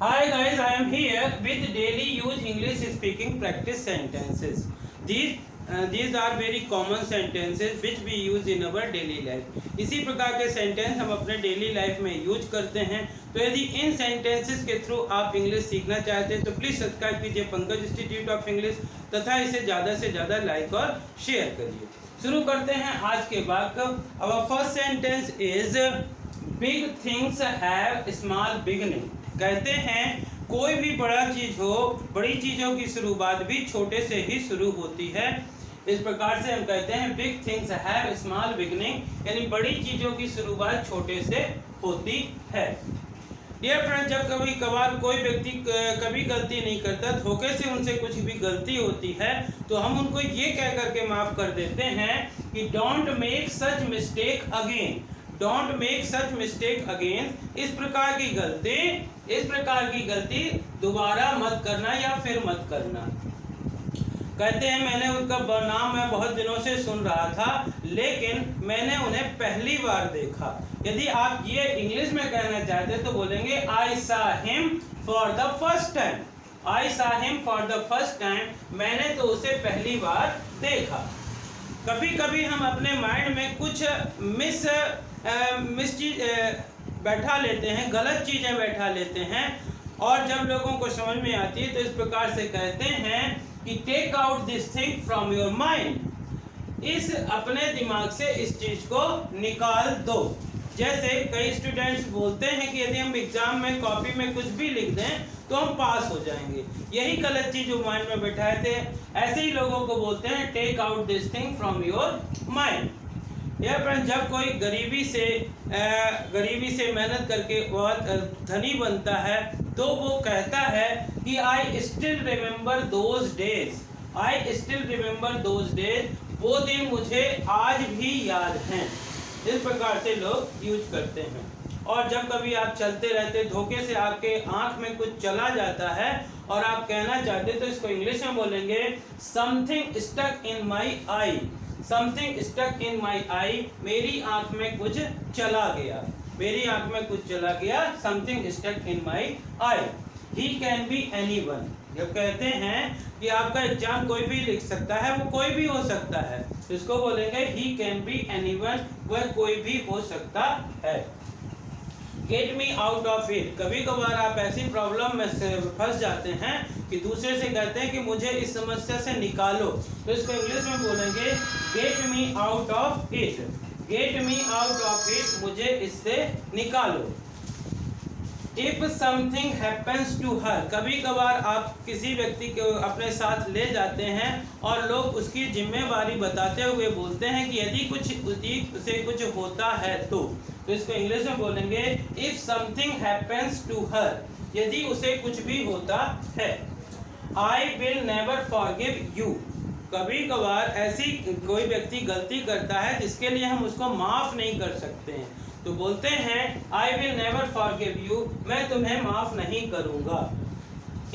Hi guys, I am here with daily use English speaking practice sentences. These are very common sentences which we use in our daily life. इसी प्रकार के sentence हम अपने daily life में use करते हैं. तो यदि इन सेंटेंसेस के थ्रू आप इंग्लिश सीखना चाहते हैं तो प्लीज़ सब्सक्राइब कीजिए पंकज इंस्टीट्यूट ऑफ इंग्लिश तथा इसे ज़्यादा से ज़्यादा लाइक और शेयर करिए. शुरू करते हैं आज के वाक्य. Our first sentence is big things have small beginning. कहते हैं कोई भी बड़ा चीज हो, बड़ी चीजों की शुरुआत भी छोटे से ही शुरू होती है. इस प्रकार से हम कहते हैं big things have small beginning, यानी बड़ी चीजों की शुरुआत छोटे से होती है. डियर फ्रेंड्स, जब कभी कभार कोई व्यक्ति कभी गलती नहीं करता, धोखे से उनसे कुछ भी गलती होती है तो हम उनको ये कह करके माफ कर देते हैं कि don't make such mistake again. Don't make such mistake again. इस प्रकार की गलती दोबारा मत करना या फिर मत करना. कहते हैं मैंने उनका नाम मैं बहुत दिनों से सुन रहा था लेकिन मैंने उन्हें पहली बार देखा. यदि आप ये इंग्लिश में कहना चाहते तो बोलेंगे I saw him for the first time. I saw him for the first time. मैंने तो उसे पहली बार देखा. कभी कभी हम अपने माइंड में कुछ मिस चीज बैठा लेते हैं, गलत चीज़ें बैठा लेते हैं और जब लोगों को समझ में आती है तो इस प्रकार से कहते हैं कि take out this thing from your mind. इस अपने दिमाग से इस चीज़ को निकाल दो. जैसे कई स्टूडेंट्स बोलते हैं कि यदि हम एग्जाम में कॉपी में कुछ भी लिख दें तो हम पास हो जाएंगे. यही गलत चीज़ जो माइंड में बैठाए थे, ऐसे ही लोगों को बोलते हैं take out this thing from your mind. या फ्रेंड्स, जब कोई गरीबी से मेहनत करके बहुत धनी बनता है तो वो कहता है कि I still remember those days. I still remember those days. वो दिन मुझे आज भी याद हैं. इस प्रकार से लोग यूज करते हैं. और जब कभी आप चलते रहते, धोखे से आपके आंख में कुछ चला जाता है और आप कहना चाहते तो इसको इंग्लिश में बोलेंगे something stuck in my eye. Something stuck in my eye. मेरी आंख में कुछ चला गया. मेरी आंख में कुछ चला गया. Something stuck in my eye. He can be anyone. जब कहते हैं कि आपका एग्जाम कोई भी लिख सकता है, वो कोई भी हो सकता है, तो इसको बोलेंगे ही कैन बी एनीवन. वह कोई भी हो सकता है. Gate me out of it. कभी कभार आप ऐसी प्रॉब्लम में से फंस जाते हैं कि दूसरे से कहते हैं कि मुझे इस समस्या से निकालो, तो इसको इंग्लिश में बोलेंगे get me out of it. Get me out of it. मुझे इससे निकालो. If something happens to her. कभी कभार आप किसी व्यक्ति को अपने साथ ले जाते हैं और लोग उसकी जिम्मेवारी बताते हुए बोलते हैं कि यदि उसे कुछ होता है तो इसको इंग्लिश में बोलेंगे if something happens to her. यदि उसे कुछ भी होता है. I will never forgive you. कभी कभार ऐसी कोई व्यक्ति गलती करता है जिसके लिए हम उसको माफ़ नहीं कर सकते हैं, तो बोलते हैं आई विल नेवर फॉरगिव यू. मैं तुम्हें माफ़ नहीं करूँगा.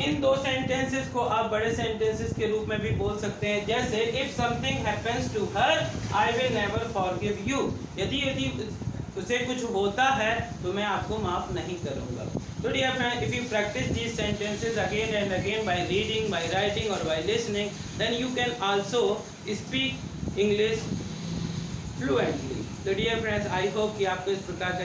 इन दो सेंटेंसेस को आप बड़े सेंटेंसेस के रूप में भी बोल सकते हैं. जैसे if something happens to her I will never forgive you. यदि उसे कुछ होता है तो मैं आपको माफ़ नहीं करूँगा. So dear friend, if you practice these sentences again and again by reading, by writing or by listening, then you can also speak English fluently. तो डियर फ्रेंड्स, आई होप कि आपको इस प्रकार का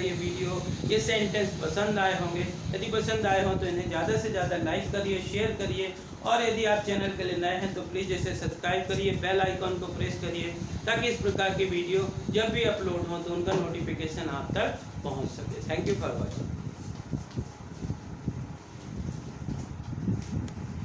ये सेंटेंस पसंद आए होंगे. यदि पसंद आए हों तो इन्हें ज़्यादा से ज़्यादा लाइक करिए, शेयर करिए और यदि आप चैनल के लिए नए हैं तो प्लीज़ इसे सब्सक्राइब करिए, बेल आइकॉन को प्रेस करिए ताकि इस प्रकार की वीडियो जब भी अपलोड हों तो उनका नोटिफिकेशन आप तक पहुंच सके. Thank you for watching.